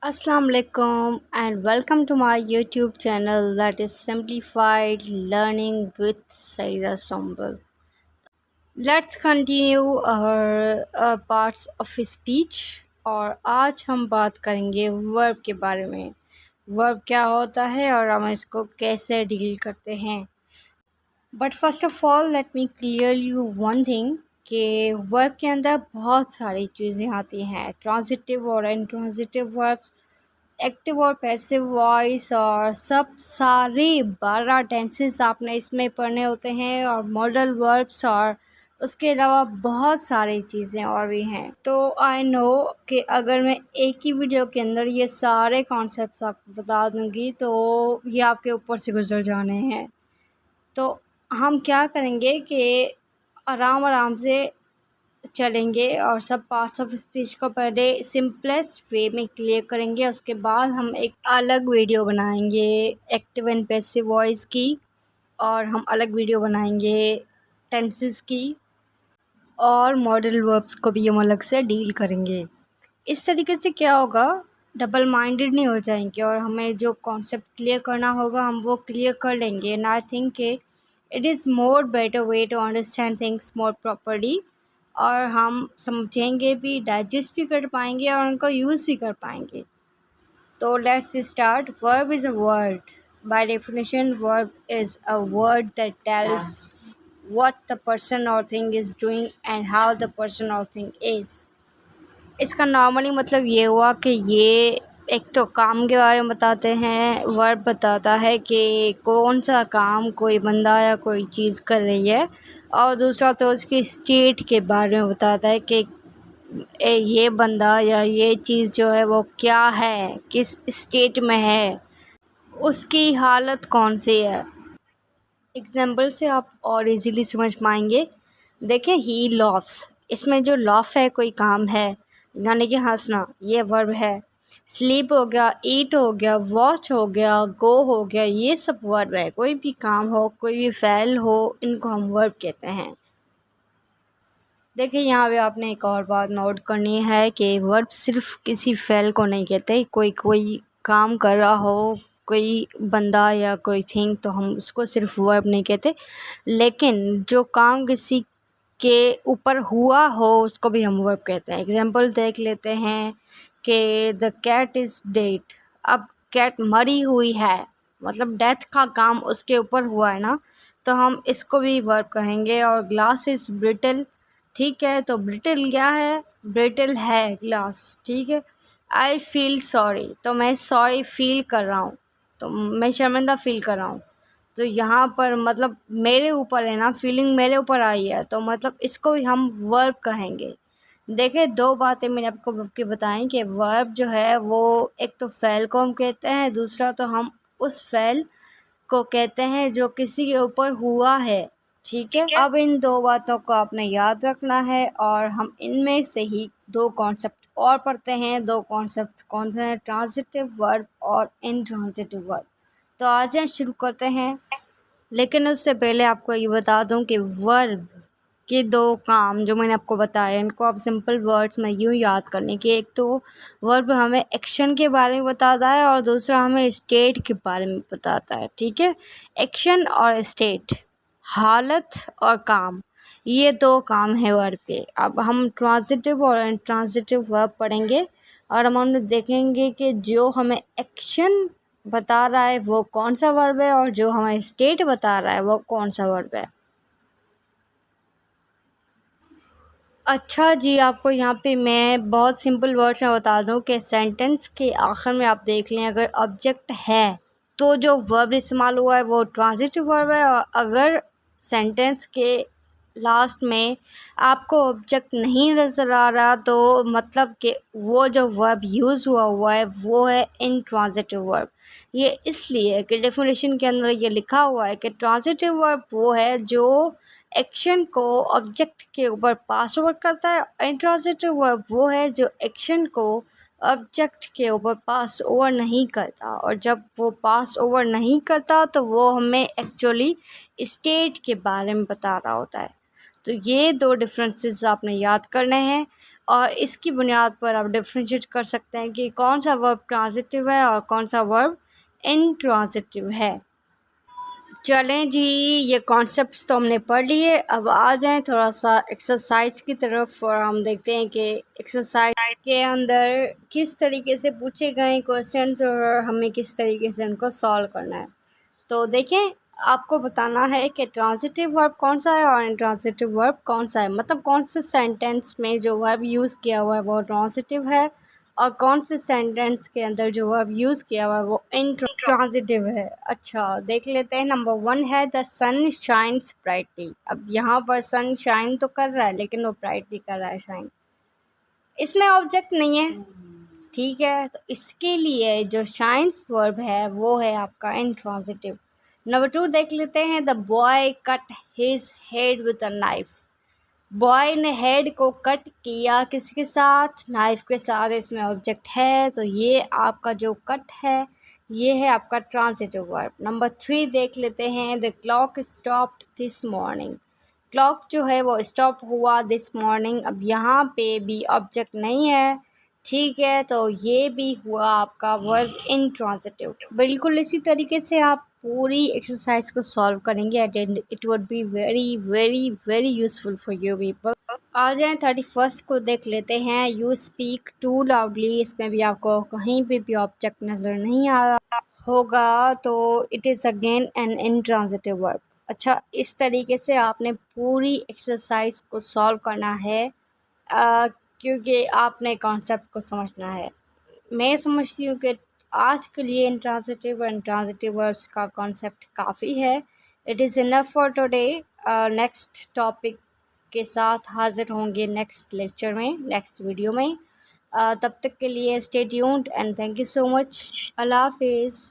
Assalamu alaikum and welcome to my YouTube channel that is Simplified Learning with Saida Sombal. Let's continue our parts of speech और आज हम बात करेंगे verb के बारे में। वर्ब क्या होता है और हम इसको कैसे डील करते हैं। But first of all let me clear you one thing कि वर्ब के अंदर बहुत सारी चीज़ें आती हैं, ट्रांजिटिव और इंट्रांजिटिव वर्ब, एक्टिव और पैसिव वॉइस और सब सारे 12 टेंसेस आपने इसमें पढ़ने होते हैं और मॉडल वर्ब्स और उसके अलावा बहुत सारी चीज़ें और भी हैं। तो आई नो कि अगर मैं एक ही वीडियो के अंदर ये सारे कॉन्सेप्ट्स आपको बता दूंगी तो ये आपके ऊपर से गुजर जाने हैं। तो हम क्या करेंगे कि आराम आराम से चलेंगे और सब पार्ट्स ऑफ स्पीच को पहले सिंपलेस्ट वे में क्लियर करेंगे। उसके बाद हम एक अलग वीडियो बनाएंगे एक्टिव एंड पैसिव वॉइस की, और हम अलग वीडियो बनाएंगे टेंसेस की, और मॉडल वर्ब्स को भी हम अलग से डील करेंगे। इस तरीके से क्या होगा, डबल माइंडेड नहीं हो जाएंगे और हमें जो कॉन्सेप्ट क्लियर करना होगा हम वो क्लियर कर लेंगे। एंड आई थिंक कि it is more better way to understand things more properly, और हम समझेंगे भी, डाइजेस्ट भी कर पाएंगे और उनको यूज़ भी कर पाएंगे। तो let's start. Verb is a word. By definition verb is a word that tells what the person or thing is doing and how the person or thing is। इसका नॉर्मली मतलब ये हुआ कि ये एक तो काम के बारे में बताते हैं, वर्ब बताता है कि कौन सा काम कोई बंदा या कोई चीज़ कर रही है, और दूसरा तो उसकी स्टेट के बारे में बताता है कि ये बंदा या ये चीज़ जो है वो क्या है, किस स्टेट में है, उसकी हालत कौन सी है। एग्जाम्पल से आप और इजीली समझ पाएंगे। देखें, ही लॉफ्स, इसमें जो लॉफ है कोई काम है, यानी कि हंसना, ये वर्ब है। स्लीप हो गया, ईट हो गया, वॉच हो गया, गो हो गया, ये सब वर्ब है। कोई भी काम हो, कोई भी फ़ेल हो, इनको हम वर्ब कहते हैं। देखिए यहाँ पे आपने एक और बात नोट करनी है कि वर्ब सिर्फ किसी फ़ेल को नहीं कहते। कोई काम कर रहा हो, कोई बंदा या कोई थिंग, तो हम उसको सिर्फ वर्ब नहीं कहते, लेकिन जो काम किसी के ऊपर हुआ हो उसको भी हम वर्ब कहते हैं। एग्जाम्पल देख लेते हैं कि द कैट इज़ डेड। अब कैट मरी हुई है, मतलब डेथ का काम उसके ऊपर हुआ है ना, तो हम इसको भी वर्ब कहेंगे। और ग्लास इज़ ब्रिटल, ठीक है, तो ब्रिटल क्या है, ब्रिटल है ग्लास, ठीक है। आई फील सॉरी, तो मैं सॉरी फील कर रहा हूँ, तो मैं शर्मिंदा फील कर रहा हूँ। तो यहाँ पर मतलब मेरे ऊपर है ना, फीलिंग मेरे ऊपर आई है, तो मतलब इसको भी हम वर्ब कहेंगे। देखिए दो बातें मैंने आपको वर्ब की बताई कि वर्ब जो है वो एक तो फ़ेल को हम कहते हैं, दूसरा तो हम उस फ़ेल को कहते हैं जो किसी के ऊपर हुआ है, ठीक है। अब इन दो बातों को आपने याद रखना है, और हम इनमें से ही दो कॉन्सेप्ट और पढ़ते हैं। दो कॉन्सेप्ट कौन से हैं, ट्रांजिटिव वर्ब और इनट्रांजिटिव वर्ब। तो आज शुरू करते हैं, लेकिन उससे पहले आपको ये बता दूं कि वर्ब के दो काम जो मैंने आपको बताया, इनको आप सिंपल वर्ड्स में यूँ याद करने की। एक तो वर्ब हमें एक्शन के बारे में बताता है और दूसरा हमें स्टेट के बारे में बताता है, ठीक है। एक्शन और स्टेट, हालत और काम, ये दो काम है वर्ब के। अब हम ट्रांजिटिव और इंट्रांजिटिव वर्ब पढ़ेंगे और हम देखेंगे कि जो हमें एक्शन बता रहा है वो कौन सा वर्ब है, और जो हमें स्टेट बता रहा है वो कौन सा वर्ब है। अच्छा जी, आपको यहाँ पे मैं बहुत सिंपल वर्ड्स में बता दूँ कि सेंटेंस के आखिर में आप देख लें, अगर ऑब्जेक्ट है तो जो वर्ब इस्तेमाल हुआ है वो ट्रांजिटिव वर्ब है, और अगर सेंटेंस के लास्ट में आपको ऑब्जेक्ट नहीं नज़र आ रहा तो मतलब कि वो जो वर्ब यूज़ हुआ है वो है इनट्रांजिटिव वर्ब। ये इसलिए कि डेफिनेशन के अंदर ये लिखा हुआ है कि ट्रांजिटिव वर्ब वो है जो एक्शन को ऑब्जेक्ट के ऊपर पास ओवर करता है, इंट्रांजिटिव वर्ब वो है जो एक्शन को ऑब्जेक्ट के ऊपर पास ओवर नहीं करता, और जब वो पास ओवर नहीं करता तो वो हमें एक्चुअली स्टेट के बारे में बता रहा होता है। तो ये दो डिफरेंसेस आपने याद करने हैं। और इसकी बुनियाद पर आप डिफ्रेंशिएट कर सकते हैं कि कौन सा वर्ब ट्रांजिटिव है और कौन सा वर्ब इंट्रांजिटिव है। चलें जी, ये कॉन्सेप्ट्स तो हमने पढ़ लिए। अब आ जाएं थोड़ा सा एक्सरसाइज की तरफ और हम देखते हैं कि एक्सरसाइज के अंदर किस तरीके से पूछे गए क्वेश्चंस और हमें किस तरीके से उनको सॉल्व करना है। तो देखें, आपको बताना है कि ट्रांजिटिव वर्ब कौन सा है और इंट्रांजिटिव वर्ब कौन सा है, मतलब कौन से सेंटेंस में जो वर्ब यूज़ किया हुआ है वो ट्रांजिटिव है और कौन से सेंटेंस के अंदर जो वर्ब यूज़ किया हुआ है वो इंट्रांजिटिव है। अच्छा, देख लेते हैं। नंबर 1 है द सन शाइन्स ब्राइटली। अब यहाँ पर सन शाइन तो कर रहा है लेकिन वो ब्राइटली कर रहा है शाइन, इसमें ऑब्जेक्ट नहीं है, ठीक है। तो इसके लिए जो शाइन्स वर्ब है वो है आपका इंट्रांजिटिव। नंबर 2 देख लेते हैं the boy cut his head with a knife. Boy ने हेड को कट किया किसके साथ, नाइफ के साथ। इसमें ऑब्जेक्ट है तो ये आपका जो कट है ये है आपका ट्रांजिटिव वर्ब। नंबर 3 देख लेते हैं the clock stopped this morning. Clock जो है वो स्टॉप हुआ दिस मॉर्निंग। अब यहाँ पे भी ऑब्जेक्ट नहीं है, ठीक है, तो ये भी हुआ आपका वर्ब इंट्रांजिटिव। बिल्कुल इसी तरीके से आप पूरी एक्सरसाइज को सॉल्व करेंगे and it would be very very very useful for you people. आ जाएं 31 को देख लेते हैं। You speak too loudly. इसमें भी आपको कहीं पे भी ऑब्जेक्ट नज़र नहीं आ रहा होगा तो it is again an intransitive verb. अच्छा, इस तरीके से आपने पूरी एक्सरसाइज को सॉल्व करना है क्योंकि आपने कॉन्सेप्ट को समझना है। मैं समझती हूँ कि आज के लिए इंट्रांजिटिव और इंट्रांजिटिव वर्ब्स का कॉन्सेप्ट काफ़ी है। It is enough for today. Next topic के साथ हाजिर होंगे नेक्स्ट लेक्चर में, नेक्स्ट वीडियो में। तब तक के लिए stay tuned and thank you so much. अल्लाह हाफिज़।